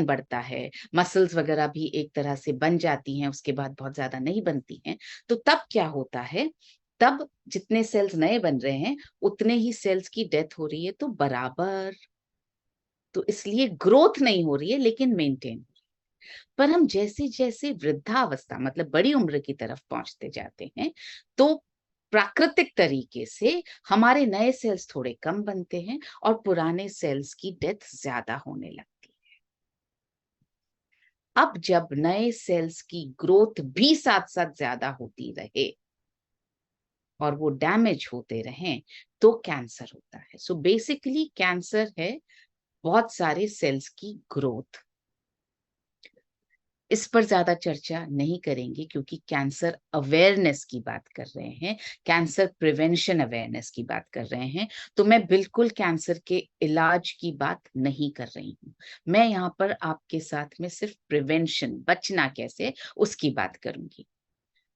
बढ़ता है, मसल्स वगैरह भी एक तरह से बन जाती हैं, उसके बाद बहुत ज्यादा नहीं बनती हैं। तो तब क्या होता है, तब जितने सेल्स नए बन रहे हैं उतने ही सेल्स की डेथ हो रही है, तो बराबर। तो इसलिए ग्रोथ नहीं हो रही है लेकिन मेंटेन। पर हम जैसे जैसे वृद्धावस्था मतलब बड़ी उम्र की तरफ पहुंचते जाते हैं, तो प्राकृतिक तरीके से हमारे नए सेल्स थोड़े कम बनते हैं और पुराने सेल्स की डेथ ज्यादा होने लगती है। अब जब नए सेल्स की ग्रोथ भी साथ साथ ज्यादा होती रहे और वो डैमेज होते रहें, तो कैंसर होता है। सो बेसिकली कैंसर है बहुत सारे सेल्स की ग्रोथ। इस पर ज्यादा चर्चा नहीं करेंगे क्योंकि कैंसर अवेयरनेस की बात कर रहे हैं, कैंसर प्रिवेंशन अवेयरनेस की बात कर रहे हैं। तो मैं बिल्कुल कैंसर के इलाज की बात नहीं कर रही हूँ। मैं यहाँ पर आपके साथ में सिर्फ प्रिवेंशन, बचना कैसे, उसकी बात करूंगी।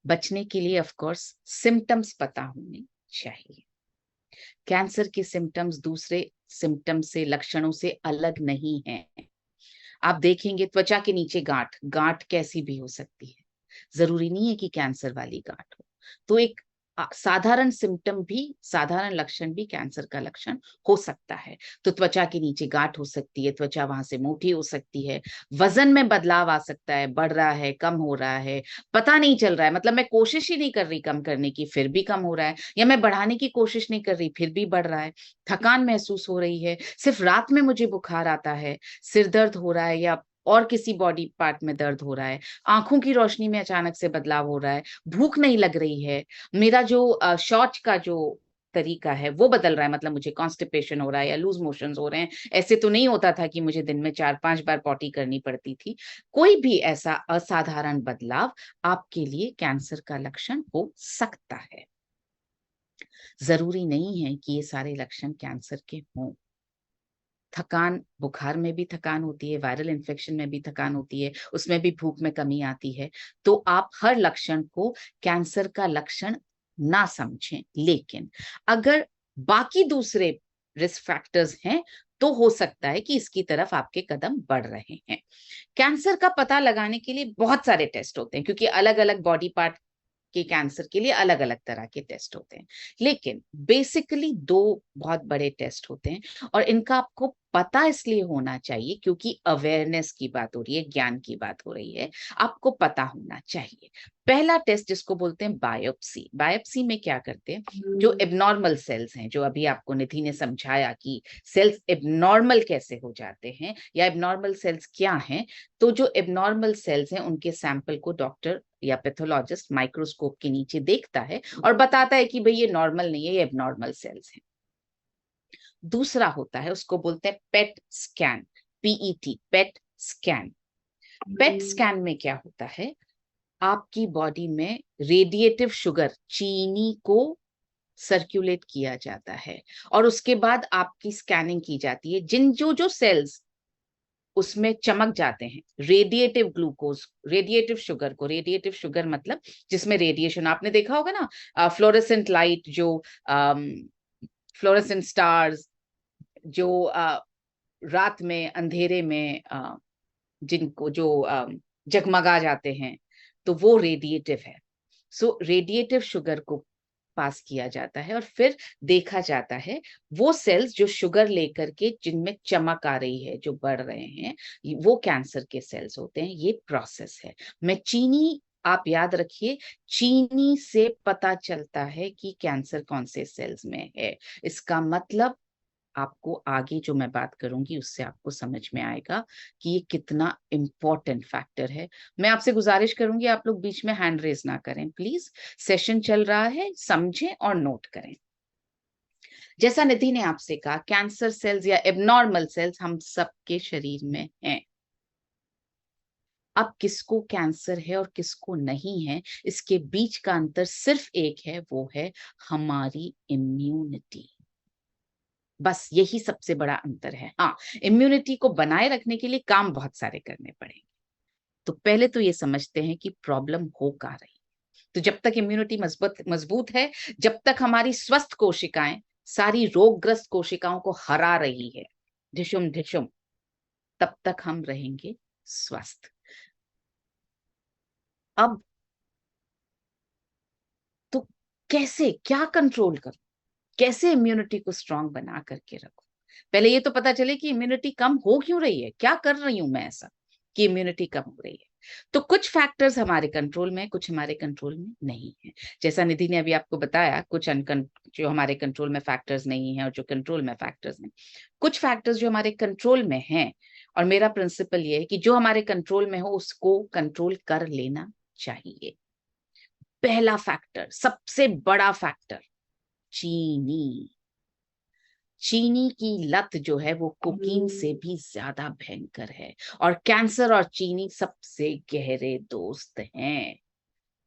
बचने के लिए ऑफ कोर्स सिम्टम्स पता होने चाहिए। कैंसर के सिम्टम्स दूसरे सिम्टम्स से, लक्षणों से अलग नहीं हैं। आप देखेंगे त्वचा के नीचे गांठ, गांठ कैसी भी हो सकती है, जरूरी नहीं है कि कैंसर वाली गांठ हो। तो एक साधारण सिम्टम भी, साधारण लक्षण भी कैंसर का लक्षण हो सकता है। तो त्वचा के नीचे गांठ हो सकती है, त्वचा वहां से मोटी हो सकती है, वजन में बदलाव आ सकता है, बढ़ रहा है, कम हो रहा है, पता नहीं चल रहा है, मतलब मैं कोशिश ही नहीं कर रही कम करने की फिर भी कम हो रहा है, या मैं बढ़ाने की कोशिश नहीं कर रही फिर भी बढ़ रहा है। थकान महसूस हो रही है, सिर्फ रात में मुझे बुखार आता है, सिर दर्द हो रहा है, या और किसी बॉडी पार्ट में दर्द हो रहा है, आंखों की रोशनी में अचानक से बदलाव हो रहा है, भूख नहीं लग रही है, मेरा जो शौच का जो तरीका है वो बदल रहा है, मतलब मुझे कॉन्स्टिपेशन हो रहा है या लूज मोशंस हो रहे हैं। ऐसे तो नहीं होता था कि मुझे दिन में 4-5 बार पॉटी करनी पड़ती थी। कोई भी ऐसा असाधारण बदलाव आपके लिए कैंसर का लक्षण हो सकता है। जरूरी नहीं है कि ये सारे लक्षण कैंसर के हों। थकान, बुखार में भी थकान होती है, वायरल इन्फेक्शन में भी थकान होती है, उसमें भी भूख में कमी आती है। तो आप हर लक्षण को कैंसर का लक्षण ना समझें, लेकिन अगर बाकी दूसरे रिस्क फैक्टर्स हैं तो हो सकता है कि इसकी तरफ आपके कदम बढ़ रहे हैं। कैंसर का पता लगाने के लिए बहुत सारे टेस्ट होते हैं, क्योंकि अलग अलग बॉडी पार्ट के कैंसर के लिए अलग अलग तरह के टेस्ट होते हैं। लेकिन बेसिकली दो बहुत बड़े टेस्ट होते हैं, और इनका आपको पता इसलिए होना चाहिए क्योंकि अवेयरनेस की बात हो रही है, ज्ञान की बात हो रही है, आपको पता होना चाहिए। पहला टेस्ट जिसको बोलते हैं बायोप्सी। बायोप्सी में क्या करते हैं, जो एबनॉर्मल सेल्स हैं, जो अभी आपको निधि ने समझाया कि सेल्स एबनॉर्मल कैसे हो जाते हैं या एबनॉर्मल सेल्स क्या हैं, तो जो एबनॉर्मल सेल्स हैं उनके सैंपल को डॉक्टर या पैथोलॉजिस्ट माइक्रोस्कोप के नीचे देखता है और बताता है कि भाई ये नॉर्मल नहीं है, ये एबनॉर्मल सेल्स हैं। दूसरा होता है, उसको बोलते हैं PET scan, PET, PET scan. PET scan में क्या होता है, आपकी बॉडी में रेडिएटिव शुगर, चीनी को सर्कुलेट किया जाता है और उसके बाद आपकी स्कैनिंग की जाती है। जिन जो जो सेल्स उसमें चमक जाते हैं, रेडिएटिव ग्लूकोज, रेडिएटिव शुगर को, रेडिएटिव शुगर मतलब जिसमें रेडिएशन, आपने देखा होगा ना, फ्लोरेसेंट लाइट, जो फ्लोरेसेंट स्टार्स, जो रात में अंधेरे में जिनको जो जगमगा जाते हैं, तो वो रेडिएटिव है। सो रेडिएटिव शुगर को पास किया जाता है और फिर देखा जाता है वो सेल्स जो शुगर लेकर के जिनमें चमक आ रही है, जो बढ़ रहे हैं, वो कैंसर के सेल्स होते हैं। ये प्रोसेस है। मैं चीनी, आप याद रखिए, चीनी से पता चलता है कि कैंसर कौन से सेल्स में है। इसका मतलब आपको आगे जो मैं बात करूंगी उससे आपको समझ में आएगा कि ये कितना इम्पोर्टेंट फैक्टर है। मैं आपसे गुजारिश करूंगी आप लोग बीच में हैंड रेज ना करें प्लीज, सेशन चल रहा है, समझें और नोट करें। जैसा निधि ने आपसे कहा, कैंसर सेल्स या एबनॉर्मल सेल्स हम सबके शरीर में हैं। अब किसको कैंसर है और किसको नहीं है, इसके बीच का अंतर सिर्फ एक है, वो है हमारी इम्यूनिटी। बस यही सबसे बड़ा अंतर है। हाँ, इम्यूनिटी को बनाए रखने के लिए काम बहुत सारे करने पड़ेंगे। तो पहले तो ये समझते हैं कि प्रॉब्लम हो कहाँ रही। तो जब तक इम्यूनिटी मजबूत मजबूत है, जब तक हमारी स्वस्थ कोशिकाएं सारी रोगग्रस्त कोशिकाओं को हरा रही है, ढिशुम ढिशुम, तब तक हम रहेंगे स्वस्थ। अब तो कैसे, क्या कंट्रोल करो, कैसे इम्यूनिटी को स्ट्रांग बना करके रखो? पहले ये तो पता चले कि इम्यूनिटी कम हो क्यों रही है, क्या कर रही हूं मैं ऐसा कि इम्यूनिटी कम हो रही है। तो कुछ फैक्टर्स हमारे कंट्रोल में, कुछ हमारे कंट्रोल में नहीं है। जैसा निधि ने अभी आपको बताया, कुछ जो हमारे कंट्रोल में फैक्टर्स नहीं है और जो कंट्रोल में फैक्टर्स हैं। कुछ फैक्टर्स जो हमारे कंट्रोल में हैं, और मेरा प्रिंसिपल ये है कि जो हमारे कंट्रोल में हो उसको कंट्रोल कर लेना चाहिए। पहला फैक्टर, सबसे बड़ा फैक्टर, चीनी। चीनी की लत जो है वो कोकीन से भी ज्यादा भयंकर है, और कैंसर और चीनी सबसे गहरे दोस्त हैं।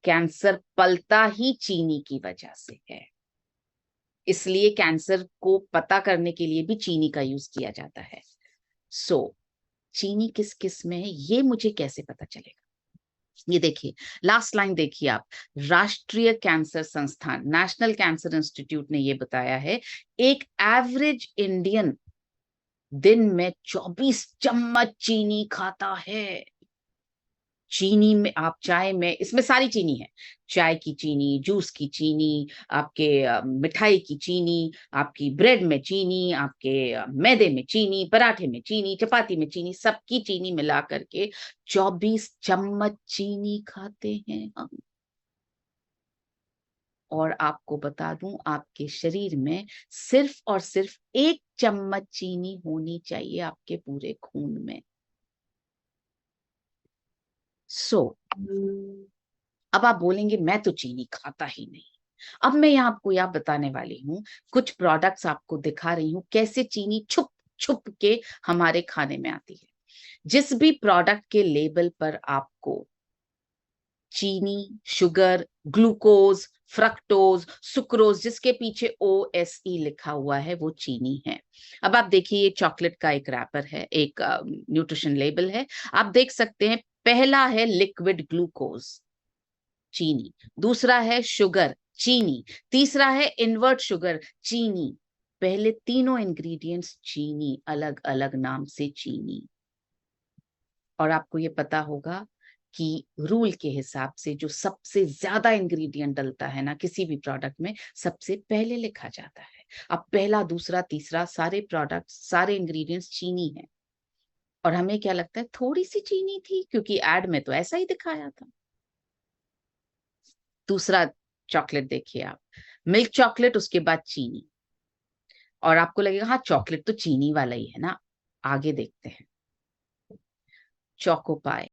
कैंसर पलता ही चीनी की वजह से है, इसलिए कैंसर को पता करने के लिए भी चीनी का यूज किया जाता है। सो चीनी किस किस में है, ये मुझे कैसे पता चलेगा? ये देखिए, लास्ट लाइन देखिए आप। राष्ट्रीय कैंसर संस्थान, नेशनल कैंसर इंस्टीट्यूट ने ये बताया है, एक एवरेज इंडियन दिन में 24 चम्मच चीनी खाता है। चीनी में, आप चाय में, इसमें सारी चीनी है। चाय की चीनी, जूस की चीनी, आपके मिठाई की चीनी, आपकी ब्रेड में चीनी, आपके मैदे में चीनी, पराठे में चीनी, चपाती में चीनी, सबकी चीनी मिला करके 24 चम्मच चीनी खाते हैं हम। और आपको बता दूं, आपके शरीर में सिर्फ और सिर्फ 1 चम्मच चीनी होनी चाहिए आपके पूरे खून में। सो अब आप बोलेंगे मैं तो चीनी खाता ही नहीं। अब मैं यहाँ आपको यह बताने वाली हूँ, कुछ प्रोडक्ट्स आपको दिखा रही हूँ कैसे चीनी छुप छुप के हमारे खाने में आती है। जिस भी प्रोडक्ट के लेबल पर आपको चीनी, शुगर, ग्लूकोज, फ्रक्टोज, सुक्रोज, जिसके पीछे OSE लिखा हुआ है, वो चीनी है। अब आप देखिए, ये चॉकलेट का एक रैपर है, एक न्यूट्रिशन लेबल है। आप देख सकते हैं, पहला है लिक्विड ग्लूकोज, चीनी। दूसरा है शुगर, चीनी। तीसरा है इन्वर्ट शुगर, चीनी। पहले तीनों इंग्रेडिएंट्स चीनी, अलग अलग नाम से चीनी। और आपको ये पता होगा कि रूल के हिसाब से जो सबसे ज्यादा इंग्रेडिएंट डलता है ना किसी भी प्रोडक्ट में, सबसे पहले लिखा जाता है। अब पहला, दूसरा, तीसरा, सारे प्रोडक्ट, सारे इंग्रेडिएंट्स चीनी है। और हमें क्या लगता है, थोड़ी सी चीनी थी, क्योंकि एड में तो ऐसा ही दिखाया था। दूसरा चॉकलेट देखिए आप, मिल्क चॉकलेट, उसके बाद चीनी। और आपको लगेगा हाँ चॉकलेट तो चीनी वाला ही है ना। आगे देखते हैं, चोको पाई,